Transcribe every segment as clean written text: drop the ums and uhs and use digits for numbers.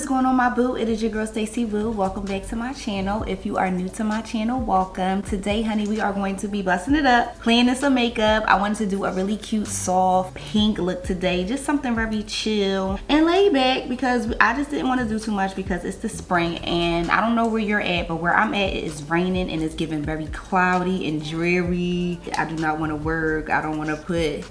is going on, my boo? It is your girl STACIEWO. Welcome back to my channel. If you are new to my channel, welcome. Today, honey, we are going to be busting it up, playing some makeup. I wanted to do a really cute soft pink look today, just something very chill and laid back, because I just didn't want to do too much because it's the spring and I don't know where you're at, but where I'm at, it is raining and it's giving very cloudy and dreary. I do not want to work. I don't want to put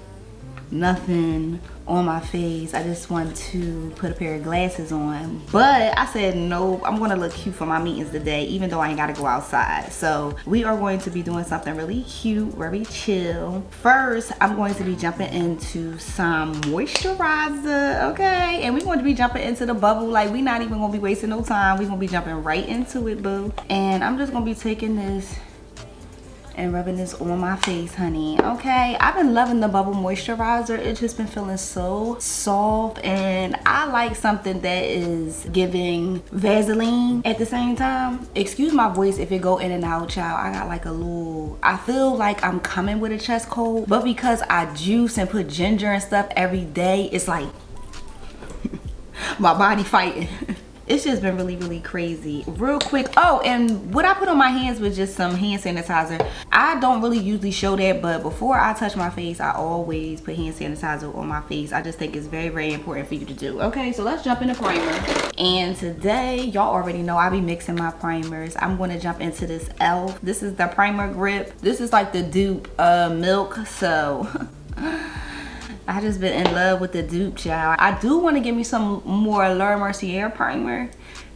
nothing on my face. I just want to put a pair of glasses on, but I said no, I'm gonna look cute for my meetings today, even though I ain't gotta go outside. So we are going to be doing something really cute, very chill. First, I'm going to be jumping into some moisturizer, okay? And we're going to be jumping into the bubble. Like, we not even gonna be wasting no time. We're gonna be jumping right into it, boo. And I'm just gonna be taking this and rubbing this on my face, honey. Okay, I've been loving the bubble moisturizer. It's just been feeling so soft, and I like something that is giving Vaseline at the same time. Excuse my voice if it go in and out, child. I got like a little, I feel like I'm coming with a chest cold, but because I juice and put ginger and stuff every day, it's like my body fighting. It's just been really crazy. Real quick, oh, and what I put on my hands was just some hand sanitizer. I don't really usually show that, but before I touch my face, I always put hand sanitizer on my face. I just think it's very important for you to do. Okay, so let's jump into primer. And today, y'all already know I be mixing my primers. I'm going to jump into this e.l.f. This is the primer grip. This is like the dupe Milk, so I just been in love with the dupe, child. I do want to give me some more Laura Mercier primer.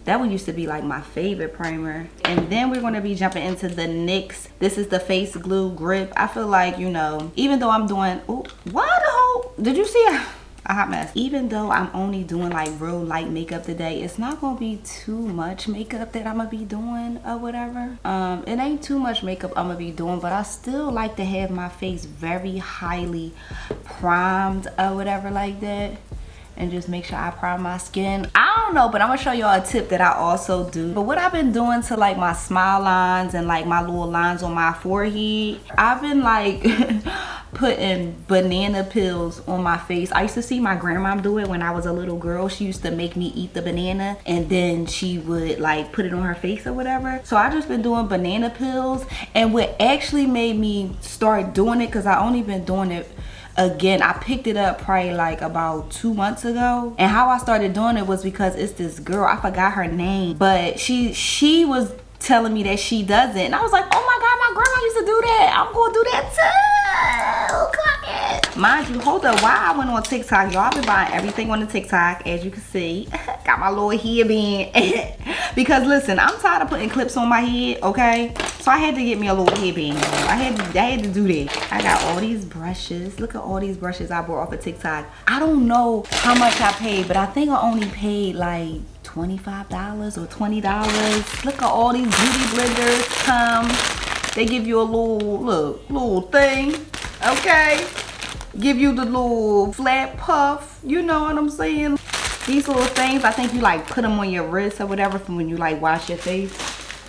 That one used to be like my favorite primer. And then we're going to be jumping into the NYX. This is the face glue grip. I feel like, you know, even though I'm doing, oh, what the whole, did you see a hot mess? Even though I'm only doing like real light makeup today, it's not gonna be too much makeup that I'm gonna be doing or whatever. It ain't too much makeup I'm gonna be doing, but I still like to have my face very highly primed or whatever like that, and just make sure I prime my skin. I don't know, but I'm gonna show y'all a tip that I also do. But what I've been doing to like my smile lines and like my little lines on my forehead, I've been like putting banana peels on my face. I used to see my grandma do it when I was a little girl. She used to make me eat the banana and then she would like put it on her face or whatever. So I just been doing banana peels, and what actually made me start doing it, because I only been doing it again, I picked it up probably like about 2 months ago, and how I started doing it was because it's this girl, I forgot her name, but she was telling me that she does it, and I was like, oh my god, my grandma used to do that, I'm gonna do that too. Clock it. Mind you, hold up, why I went on TikTok, y'all, I've been buying everything on the TikTok, as you can see. Got my little headband because listen, I'm tired of putting clips on my head, okay? So I had to get me a little headband. I had to do that. I got all these brushes. Look at all these brushes I bought off of TikTok. I don't know how much I paid, but I think I only paid like $25 or $20. Look at all these beauty blenders. They give you a little thing, okay? Give you the little flat puff, you know what I'm saying? These little things, I think you like put them on your wrist or whatever from when you like wash your face.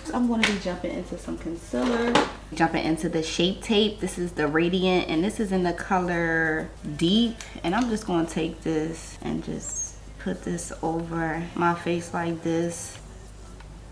So I'm going to be jumping into some concealer, jumping into the Shape Tape. This is the Radiant, and this is in the color Deep. And I'm just going to take this and just put this over my face like this.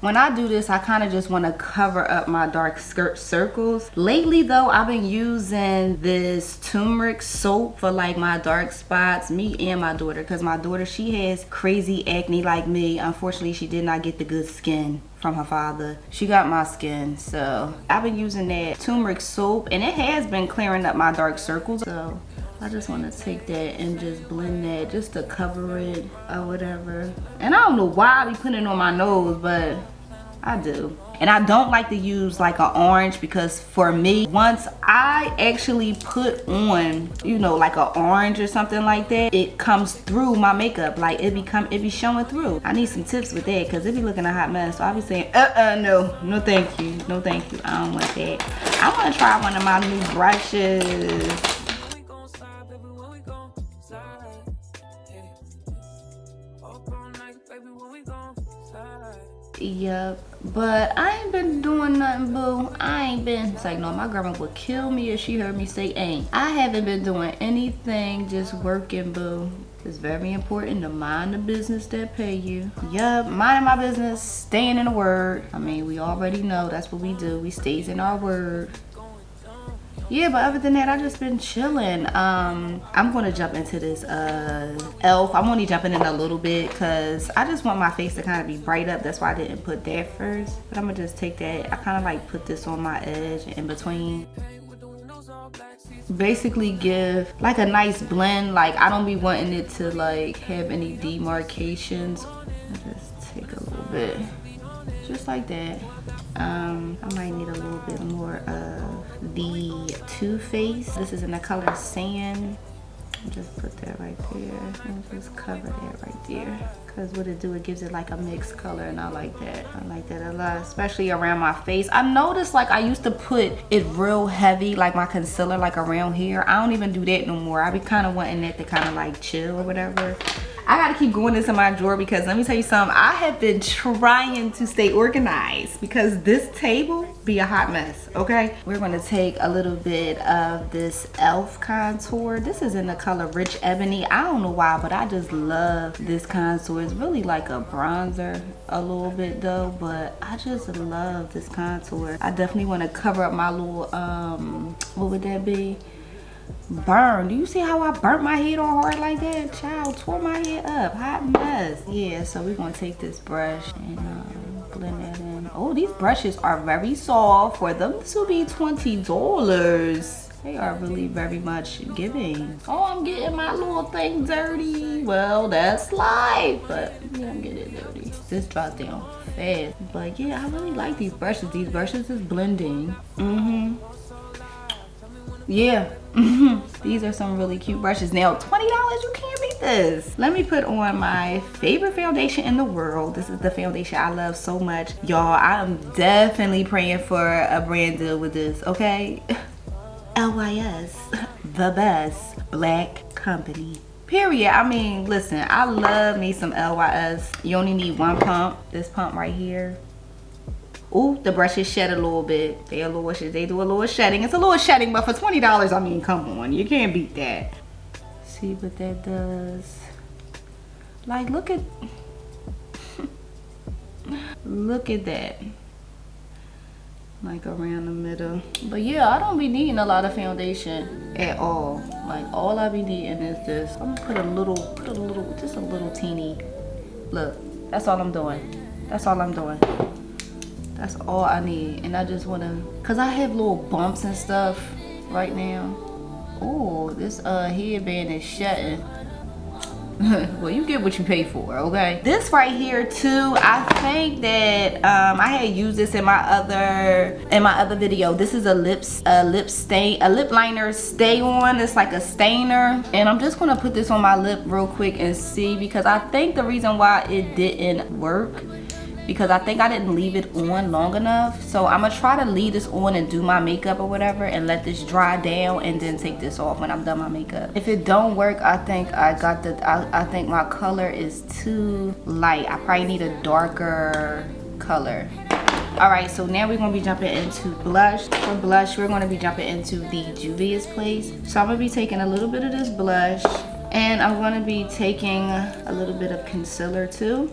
When I do this, I kind of just want to cover up my dark circles. Lately though, I've been using this turmeric soap for like my dark spots, me and my daughter, because my daughter, she has crazy acne like me. Unfortunately, she did not get the good skin from her father. She got my skin, so I've been using that turmeric soap, and it has been clearing up my dark circles. So I just want to take that and just blend that just to cover it or whatever. And I don't know why I be putting it on my nose, but I do. And I don't like to use like an orange, because for me, once I actually put on, you know, like an orange or something like that, it comes through my makeup. Like it be showing through. I need some tips with that, because it be looking a hot mess. So I be saying, no thank you, no thank you, I don't want that. I want to try one of my new brushes. Yep. But I ain't been doing nothing, boo. I ain't been. It's like, no, my grandma would kill me if she heard me say ain't. I haven't been doing anything, just working, boo. It's very important to mind the business that pay you. Yup, minding my business, staying in the word. I mean, we already know that's what we do. We stays in our word. Yeah, but other than that, I just been chilling. I'm gonna jump into this elf. I'm only jumping in a little bit because I just want my face to kind of be bright up. That's why I didn't put that first. But I'm gonna just take that. I kind of like put this on my edge in between. Basically give like a nice blend. Like I don't be wanting it to like have any demarcations. I just take a little bit, just like that. I might need a little bit more of the Too Faced. This is in the color Sand. I'll just put that right there and just cover that right there. Because what it do, it gives it like a mixed color, and I like that. I like that a lot, especially around my face. I noticed like I used to put it real heavy, like my concealer, like around here. I don't even do that no more. I be kind of wanting that to kind of like chill or whatever. I gotta keep going into my drawer because let me tell you something. I have been trying to stay organized because this table be a hot mess, okay? We're gonna take a little bit of this e.l.f. contour. This is in the color Rich Ebony. I don't know why, but I just love this contour. It's really like a bronzer a little bit though, but I just love this contour. I definitely wanna cover up my little, what would that be? Burn. Do you see how I burnt my head all hard like that? Child, tore my head up. Hot mess. Yeah, so we're gonna take this brush and blend that in. Oh, these brushes are very soft. For them to be $20, they are really very much giving. Oh, I'm getting my little thing dirty. Well, that's life, but yeah, I'm getting it dirty. This dropped down fast, but yeah, I really like these brushes. These brushes is blending. Yeah. These are some really cute brushes. Now, $20, you can't beat this. Let me put on my favorite foundation in the world. This is the foundation I love so much. Y'all, I'm definitely praying for a brand deal with this, okay? LYS, the best black company. Period. I mean, listen, I love me some LYS. You only need one pump. This pump right here. Ooh, the brushes shed a little bit. They do a little shedding. It's a little shedding, but for $20, I mean, come on, you can't beat that. See what that does. Like, look at look at that. Like around the middle. But yeah, I don't be needing a lot of foundation at all. Like all I be needing is this. I'm gonna put a little, just a little teeny. Look, that's all I'm doing. That's all I'm doing. That's all I need. And I just wanna, cause I have little bumps and stuff right now. Oh, this headband is shutting. Well, you get what you pay for, okay? This right here too, I think that I had used this in my other video. This is a lip liner stay on. It's like a stainer, and I'm just gonna put this on my lip real quick and see, because I think the reason why it didn't work, because I think I didn't leave it on long enough. So I'm gonna try to leave this on and do my makeup or whatever and let this dry down and then take this off when I'm done my makeup. If it don't work, I think I think my color is too light. I probably need a darker color. All right, so now we're gonna be jumping into blush. For blush, we're gonna be jumping into the Juvia's Place. So I'm gonna be taking a little bit of this blush, and I'm gonna be taking a little bit of concealer too.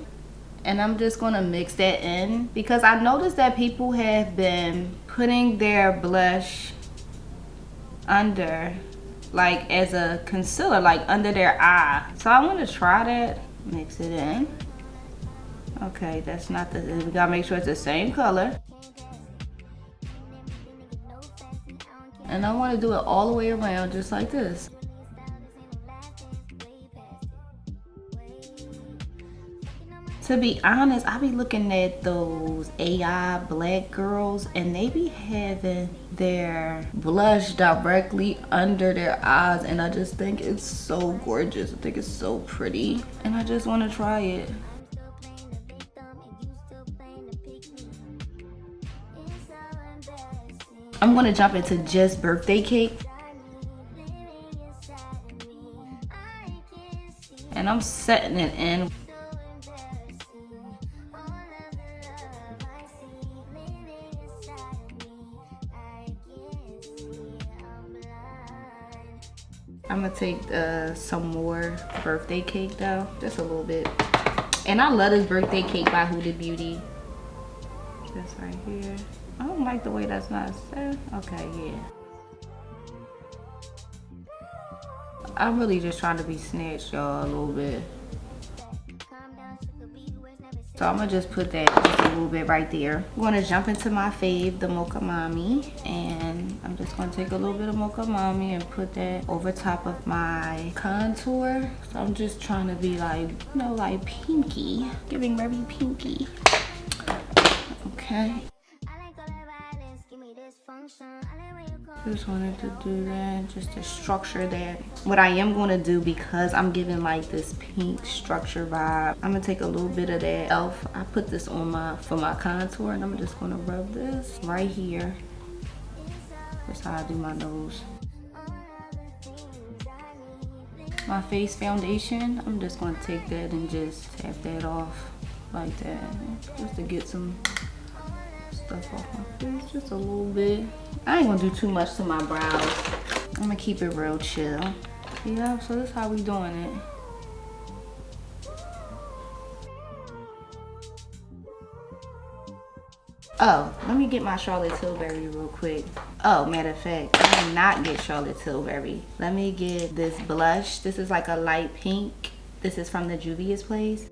And I'm just gonna mix that in, because I noticed that people have been putting their blush under, like as a concealer, like under their eye. So I wanna try that, mix it in. Okay, that's not the, we gotta make sure it's the same color. And I wanna do it all the way around, just like this. To be honest, I be looking at those AI black girls and they be having their blush directly under their eyes, and I just think it's so gorgeous. I think it's so pretty, and I just want to try it. I'm gonna jump into Just Birthday Cake. And I'm setting it in. I'm gonna take some more birthday cake though, just a little bit. And I love this birthday cake by Huda Beauty. This right here. I don't like the way that's not set. Okay, yeah. I'm really just trying to be snatched, y'all, a little bit. So I'm gonna just put that just a little bit right there. I'm gonna jump into my fave, the Mocha Mami, and I'm just gonna take a little bit of Mocha Mami and put that over top of my contour. So I'm just trying to be like, you know, like pinky, giving very pinky. Okay. Just wanted to do that just to structure that. What I am going to do, because I'm giving like this pink structure vibe, I'm gonna take a little bit of that elf. I put this on for my contour, and I'm just gonna rub this right here. That's how I do my nose. My face foundation, I'm just gonna take that and just tap that off like that, just to get some stuff off my face, just a little bit. I ain't gonna do too much to my brows. I'm gonna keep it real chill. Yeah, so that's how we doing it. Oh, let me get my Charlotte Tilbury real quick. Oh, matter of fact, I did not get Charlotte Tilbury. Let me get this blush. This is like a light pink. This is from the Juvia's Place.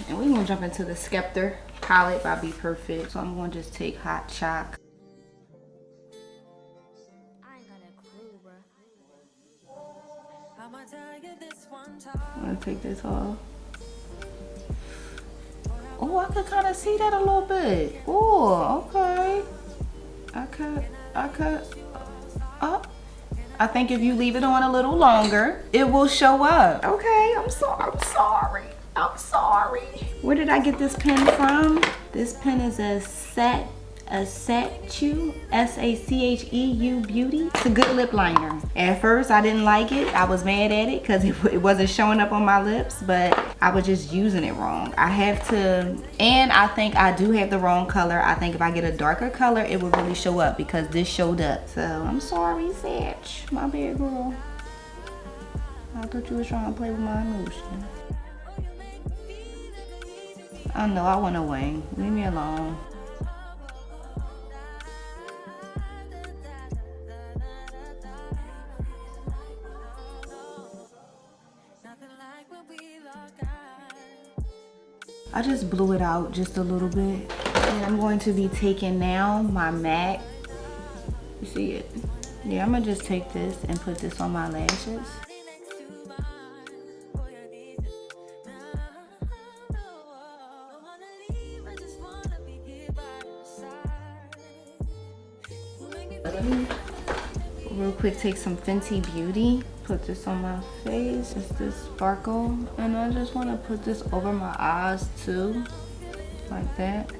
And we're gonna jump into the Skepta palette by Be Perfect. So I'm gonna just take Hot Chalk. I'm gonna take this off. Oh, I could kind of see that a little bit. Oh, okay. I could. Oh. I think if you leave it on a little longer, it will show up. Okay, I'm sorry. Where did I get this pen from? This pen is a STACIEWO, S-A-C-H-E-U Beauty. It's a good lip liner. At first, I didn't like it. I was mad at it because it wasn't showing up on my lips, but I was just using it wrong. I have to, and I think I do have the wrong color. I think if I get a darker color, it will really show up because this showed up. So I'm sorry, Satch. My bad, girl. I thought you was trying to play with my emotions. I know, I went away. Leave me alone. I just blew it out just a little bit. And I'm going to be taking now my MAC. You see it? Yeah, I'm gonna just take this and put this on my lashes. Let me real quick take some Fenty Beauty, put this on my face. It's this sparkle, and I just want to put this over my eyes too, like that.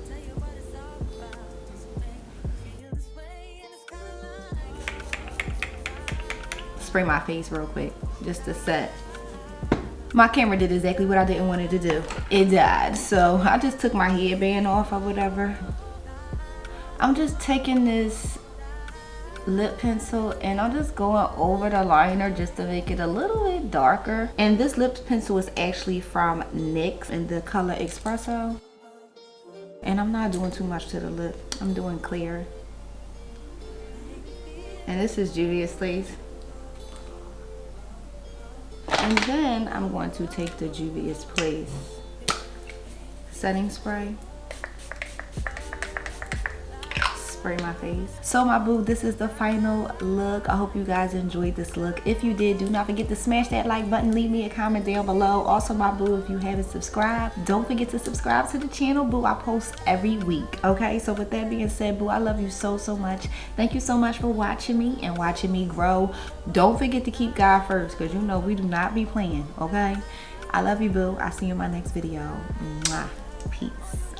Spray my face real quick just to set. My camera did exactly what I didn't want it to do. It died, so I just took my headband off or whatever. I'm just taking this lip pencil and I'm just going over the liner just to make it a little bit darker. And this lip pencil is actually from NYX in the color Espresso. And I'm not doing too much to the lip. I'm doing clear. And this is Juvia's Place. And then I'm going to take the Juvia's Place setting spray. Spray my face. So my boo, this is the final look. I hope you guys enjoyed this look. If you did, do not forget to smash that like button. Leave me a comment down below. Also my boo, if you haven't subscribed, don't forget to subscribe to the channel, boo. I post every week. Okay, so with that being said, boo, I love you so much. Thank you so much for watching me and watching me grow. Don't forget to keep God first, because you know we do not be playing. Okay, I love you, boo. I'll see you in my next video. Mwah. Peace.